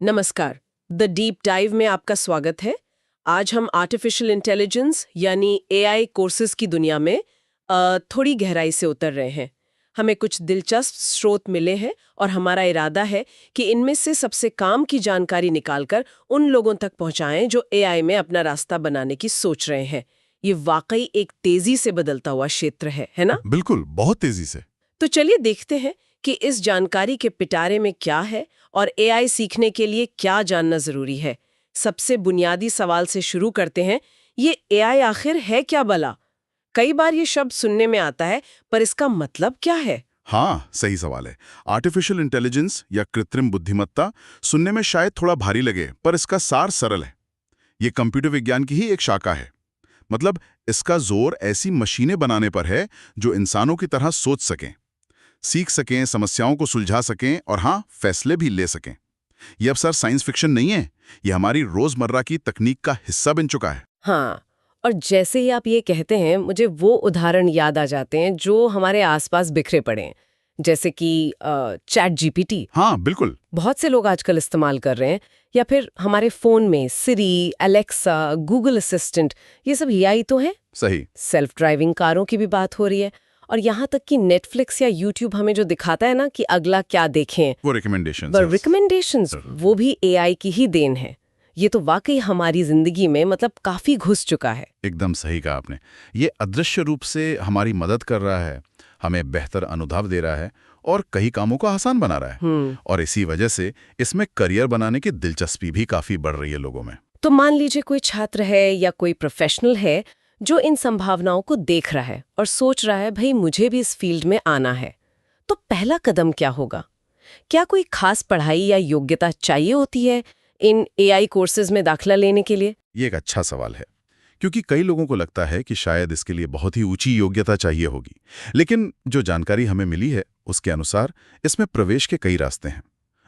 नमस्कार। The deep dive में आपका स्वागत है। आज हम आर्टिफिशियल इंटेलिजेंस यानी एआई कोर्सेज की दुनिया में थोड़ी गहराई से उतर रहे हैं। हमें कुछ दिलचस्प स्रोत मिले हैं और हमारा इरादा है कि इनमें से सबसे काम की जानकारी निकालकर उन लोगों तक पहुंचाएं जो एआई में अपना रास्ता बनाने की सोच रहे हैं। ये वाकई एक तेजी से बदलता हुआ क्षेत्र है ना? बिल्कुल, बहुत तेजी से। तो चलिए देखते हैं कि इस जानकारी के पिटारे में क्या है और एआई सीखने के लिए क्या जानना जरूरी है। सबसे बुनियादी सवाल से शुरू करते हैं, ये एआई आखिर है क्या भला? कई बार ये शब्द सुनने में आता है, पर इसका मतलब क्या है? हाँ, सही सवाल है। आर्टिफिशियल इंटेलिजेंस या कृत्रिम बुद्धिमत्ता सुनने में शायद थोड़ा भारी लगे, पर इसका सार सरल है। ये कंप्यूटर विज्ञान की ही एक शाखा है। मतलब इसका जोर ऐसी मशीनें बनाने पर है जो इंसानों की तरह सोच सकें, सीख सकें, समस्याओं को सुलझा सकें और हाँ, फैसले भी ले सकें। ये अब सर साइंस फिक्शन नहीं है, ये हमारी रोजमर्रा की तकनीक का हिस्सा बन चुका है। हाँ, और जैसे ही आप ये कहते हैं, मुझे वो उदाहरण याद आ जाते हैं जो हमारे आसपास बिखरे पड़े हैं, जैसे कि चैट जीपीटी। हाँ, बिल्कुल। बहुत से लोग आजकल इस्तेमाल कर रहे हैं, या फिर हमारे फोन में सिरी, एलेक्सा, गूगल असिस्टेंट, ये सब एआई तो है। सही। सेल्फ ड्राइविंग कारों की भी बात हो रही है, और यहाँ तक कि नेटफ्लिक्स या यूट्यूब हमें जो दिखाता है ना कि अगला क्या देखें, वो रिकमेंडेशंस पर रिकमेंडेशंस वो भी एआई की ही देन है। ये तो वाकई हमारी जिंदगी में मतलब काफी घुस चुका है। एकदम सही कहा आपने। ये अदृश्य रूप से हमारी मदद कर रहा है, हमें बेहतर अनुभव दे रहा है और कई कामों को आसान बना रहा है। और इसी वजह से इसमें करियर बनाने की दिलचस्पी भी काफी बढ़ रही है लोगों में। तो मान लीजिए कोई छात्र है या कोई प्रोफेशनल है जो इन संभावनाओं को देख रहा है और सोच रहा है, भाई मुझे भी इस फील्ड में आना है, तो पहला कदम क्या होगा? क्या कोई खास पढ़ाई या योग्यता चाहिए होती है इन एआई कोर्सेज में दाखिला लेने के लिए? ये एक अच्छा सवाल है, क्योंकि कई लोगों को लगता है कि शायद इसके लिए बहुत ही ऊंची योग्यता चाहिए होगी। लेकिन जो जानकारी हमें मिली है उसके अनुसार इसमें प्रवेश के कई रास्ते हैं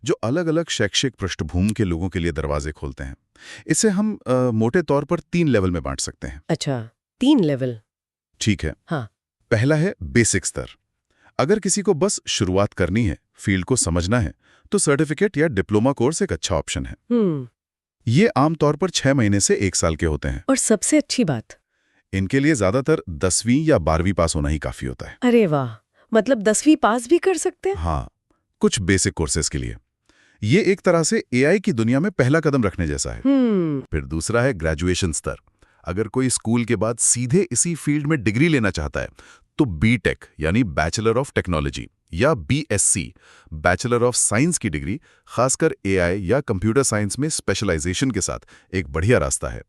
जो अलग अलग शैक्षिक पृष्ठभूमि के लोगों के लिए दरवाजे खोलते हैं। इसे हम मोटे तौर पर 3 लेवल में बांट सकते हैं। अच्छा, 3 लेवल। ठीक है। हाँ। पहला है बेसिक स्तर। अगर किसी को बस शुरुआत करनी है, फील्ड को समझना है, तो सर्टिफिकेट या डिप्लोमा कोर्स एक अच्छा ऑप्शन है। ये आमतौर पर 6 महीने से 1 साल के होते हैं। और सबसे अच्छी बात, इनके लिए ज्यादातर 10वीं या 12वीं पास होना ही काफी होता है। अरे वाह, मतलब 10वीं पास भी कर सकते हैं? हाँ, कुछ बेसिक कोर्सेज के लिए ये एक तरह से एआई की दुनिया में पहला कदम रखने जैसा है। फिर दूसरा है ग्रेजुएशन स्तर। अगर कोई स्कूल के बाद सीधे इसी फील्ड में डिग्री लेना चाहता है तो बीटेक यानी बैचलर ऑफ टेक्नोलॉजी या बीएससी बैचलर ऑफ साइंस की डिग्री, खासकर एआई या कंप्यूटर साइंस में स्पेशलाइजेशन के साथ एक बढ़िया रास्ता है।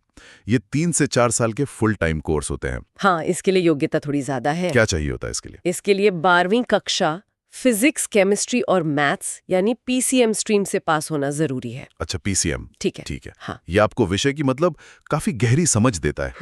ये 3 से 4 साल के फुल टाइम कोर्स होते हैं। हाँ, इसके लिए योग्यता थोड़ी ज्यादा है। क्या चाहिए होता है इसके लिए? इसके लिए 12वीं कक्षा फिजिक्स, केमिस्ट्री और मैथ्स यानी पीसीएम स्ट्रीम से पास होना जरूरी है। अच्छा, पीसीएम। ठीक है। ठीक है। हाँ। ये आपको विषय की मतलब काफी गहरी समझ देता है।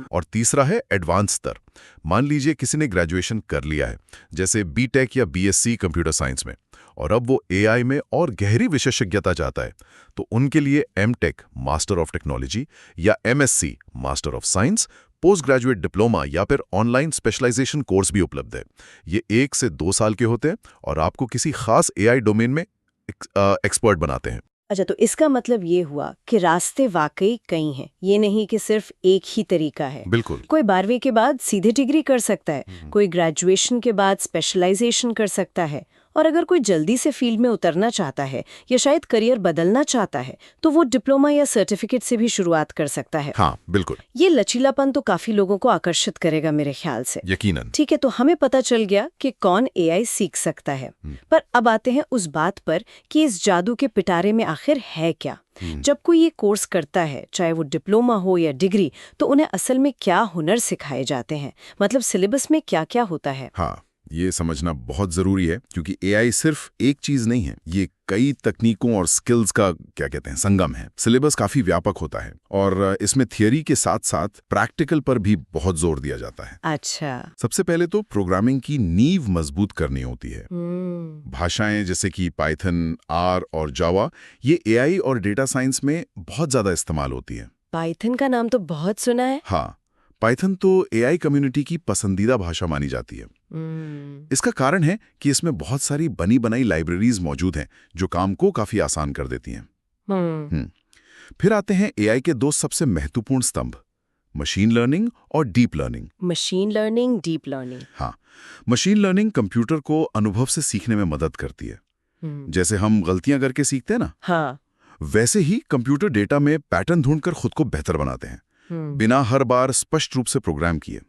और तीसरा है एडवांस स्तर। मान लीजिए किसी ने ग्रेजुएशन कर लिया है, जैसे बीटेक या बीएससी कंप्यूटर साइंस में, और अब वो एआई में और गहरी विशेषज्ञता चाहता है, तो उनके लिए एमटेक मास्टर ऑफ टेक्नोलॉजी या MSc master of science, post graduate diploma या फिर ऑनलाइन स्पेशलाइजेशन कोर्स भी उपलब्ध है। ये 1 से 2 साल के होते हैं और आपको किसी खास एआई डोमेन में एक्सपर्ट बनाते हैं। अच्छा, तो इसका मतलब ये हुआ कि रास्ते वाकई कई हैं, ये नहीं कि सिर्फ एक ही तरीका है। बिल्कुल। कोई 12वीं के बाद सीधे डिग्री कर सकता है, कोई ग्रेजुएशन के बाद स्पेशलाइजेशन कर सकता है, और अगर कोई जल्दी से फील्ड में उतरना चाहता है या शायद करियर बदलना चाहता है तो वो डिप्लोमा या सर्टिफिकेट से भी शुरुआत कर सकता है। हाँ, बिल्कुल। ये लचीलापन तो काफी लोगों को आकर्षित करेगा मेरे ख्याल से। यकीनन। ठीक है, तो हमें पता चल गया कि कौन एआई सीख सकता है, पर अब आते हैं उस बात पर कि इस जादू के पिटारे में आखिर है क्या। जब कोई ये कोर्स करता है, चाहे वो डिप्लोमा हो या डिग्री, तो उन्हें असल में क्या हुनर सिखाए जाते हैं? मतलब सिलेबस में क्या क्या होता है? हाँ, ये समझना बहुत जरूरी है, क्योंकि एआई सिर्फ एक चीज नहीं है, ये कई तकनीकों और स्किल्स का क्या कहते हैं संगम है। सिलेबस काफी व्यापक होता है और इसमें थियरी के साथ साथ प्रैक्टिकल पर भी बहुत जोर दिया जाता है। अच्छा। सबसे पहले तो प्रोग्रामिंग की नींव मजबूत करनी होती है। भाषाएं जैसे कि पाइथन, आर और जावा, ये एआई और डेटा साइंस में बहुत ज्यादा इस्तेमाल होती है। पाइथन का नाम तो बहुत सुना है। हाँ, पाइथन तो एआई कम्युनिटी की पसंदीदा भाषा मानी जाती है। इसका कारण है कि इसमें बहुत सारी बनी बनाई लाइब्रेरीज मौजूद हैं जो काम को काफी आसान कर देती हैं। फिर आते हैं एआई के दो सबसे महत्वपूर्ण स्तंभ, मशीन लर्निंग और deep learning. Machine learning, deep learning. हाँ, मशीन लर्निंग कंप्यूटर को अनुभव से सीखने में मदद करती है। जैसे हम गलतियां करके सीखते हैं ना, हाँ। वैसे ही कंप्यूटर डेटा में पैटर्न ढूंढकर खुद को बेहतर बनाते हैं, बिना हर बार स्पष्ट रूप से प्रोग्राम किए।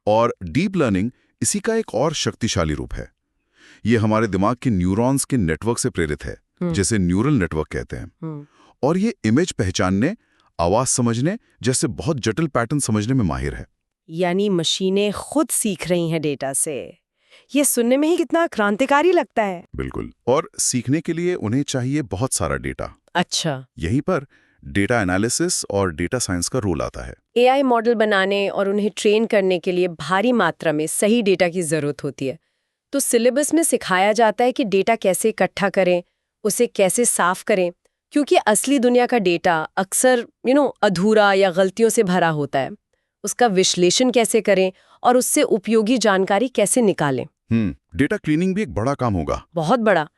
और डीप लर्निंग इसी का एक और शक्तिशाली रूप है। ये हमारे दिमाग के न्यूरॉन्स के नेटवर्क से प्रेरित है, जिसे न्यूरल नेटवर्क कहते हैं। और ये इमेज पहचानने, आवाज समझने जैसे बहुत जटिल पैटर्न समझने में माहिर है। यानी मशीनें खुद सीख रही हैं डेटा से। ये सुनने में ही कितना क्रांतिकारी लगता है। बिल्कुल। और सीखने के लिए उन्हें चाहिए बहुत सारा डेटा। अच्छा। यहीं पर डेटा एनालिसिस और डेटा साइंस का रोल आता है। एआई मॉडल बनाने और उन्हें ट्रेन करने के लिए भारी मात्रा में सही डेटा की जरूरत होती है। तो सिलेबस में सिखाया जाता है कि डेटा कैसे इकट्ठा करें, उसे कैसे साफ करें, क्योंकि असली दुनिया का डेटा अक्सर अधूरा या गलतियों से भरा होता है। उसका विश्लेषण कैसे करें और उससे उपयोगी जानकारी कैसे निकालें। डेटा क्लीनिंग भी एक बड़ा काम होगा। बहुत बड़ा।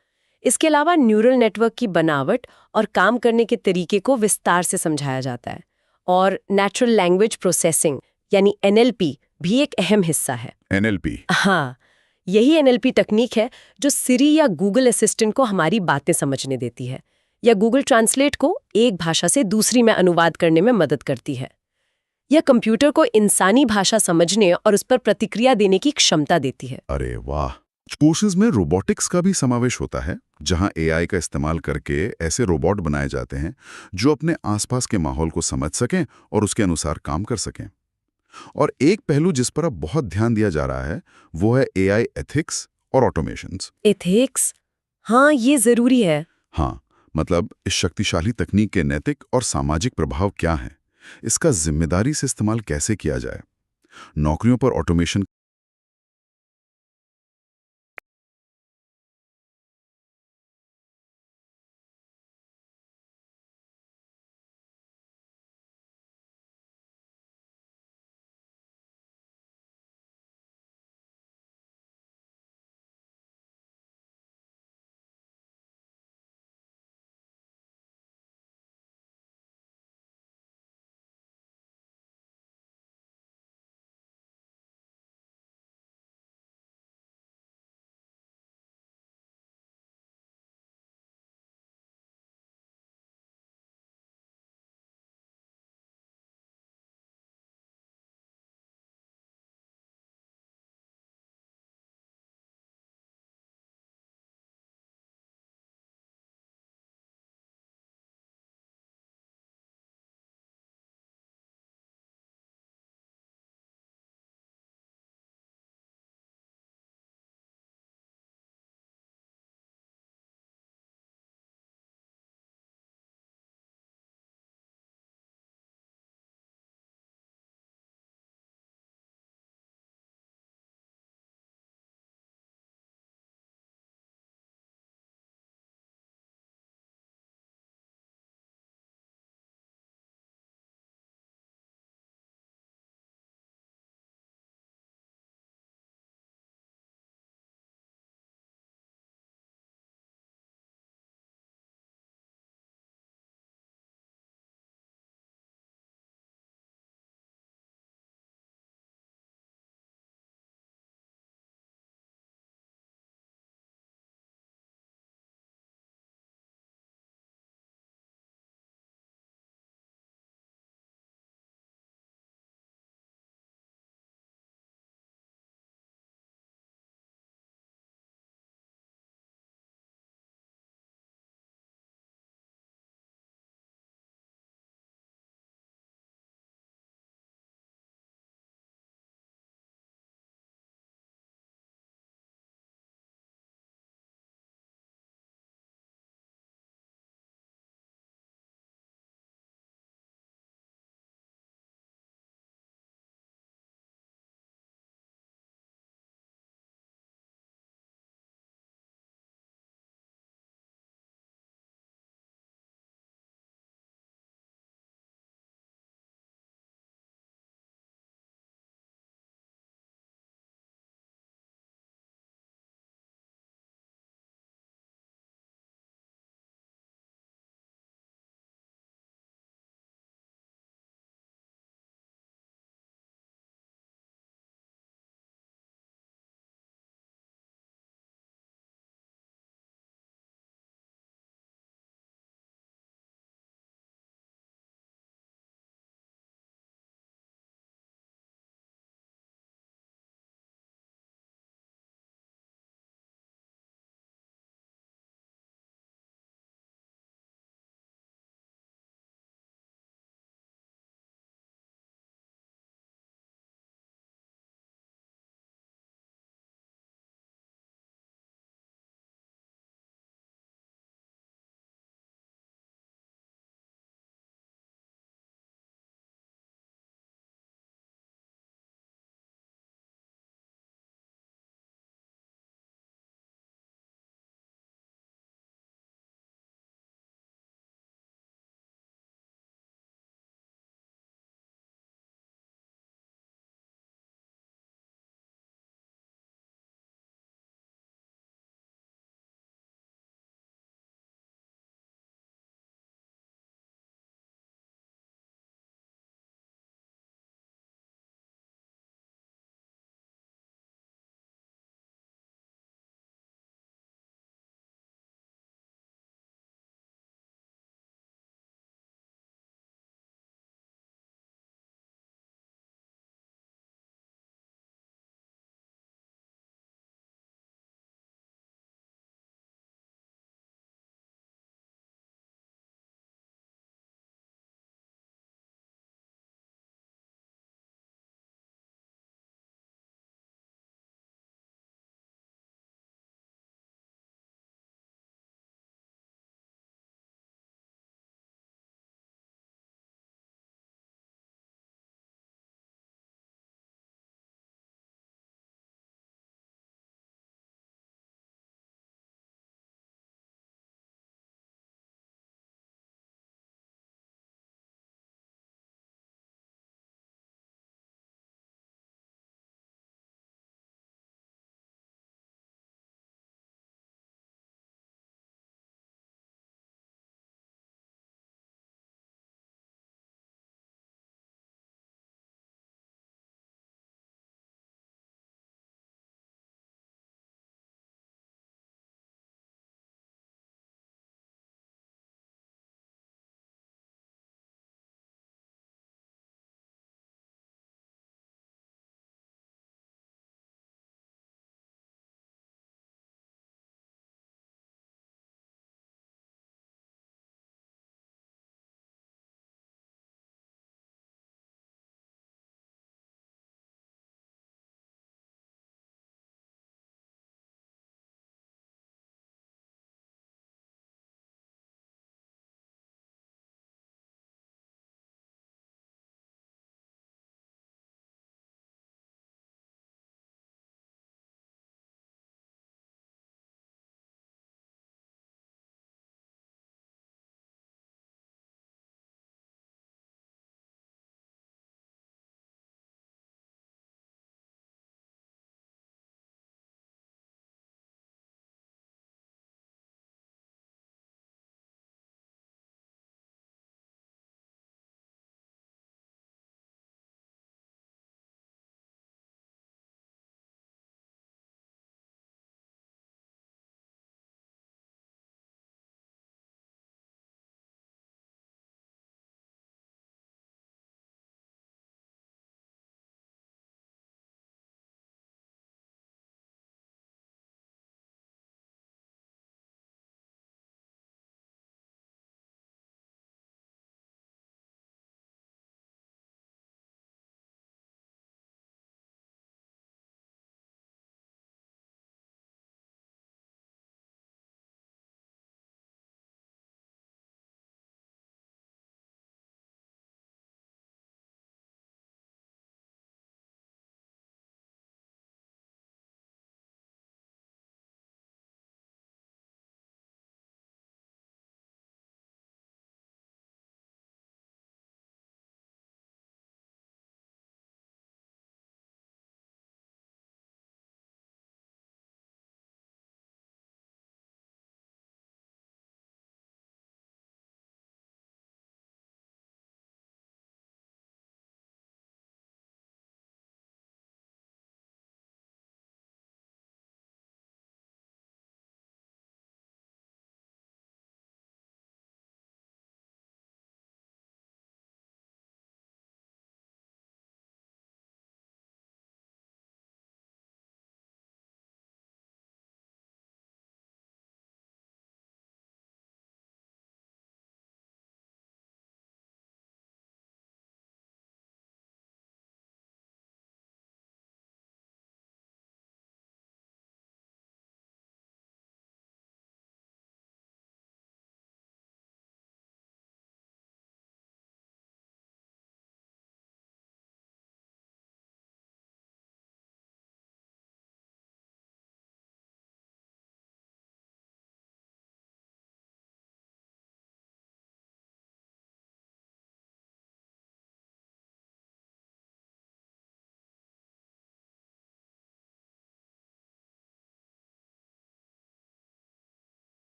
इसके अलावा न्यूरल नेटवर्क की बनावट और काम करने के तरीके को विस्तार से समझाया जाता है। और नेचुरल लैंग्वेज प्रोसेसिंग यानी एनएलपी भी एक अहम हिस्सा है। एनएलपी? हाँ, यही एनएलपी तकनीक है जो सिरी या गूगल असिस्टेंट को हमारी बातें समझने देती है, या गूगल ट्रांसलेट को एक भाषा से दूसरी में अनुवाद करने में मदद करती है। यह कंप्यूटर को इंसानी भाषा समझने और उस पर प्रतिक्रिया देने की क्षमता देती है। अरे वाह! कोर्सेज में रोबोटिक्स का भी समावेश होता है, जहां एआई का इस्तेमाल करके ऐसे रोबोट बनाए जाते हैं जो अपने आसपास के माहौल को समझ सकें और उसके अनुसार काम कर सकें। और एक पहलू जिस पर अब बहुत ध्यान दिया जा रहा है वो है एआई एथिक्स और ऑटोमेशंस। एथिक्स? हाँ, ये जरूरी है। हाँ, मतलब इस शक्तिशाली तकनीक के नैतिक और सामाजिक प्रभाव क्या हैं, इसका जिम्मेदारी से इस्तेमाल कैसे किया जाए। नौकरियों पर ऑटोमेशन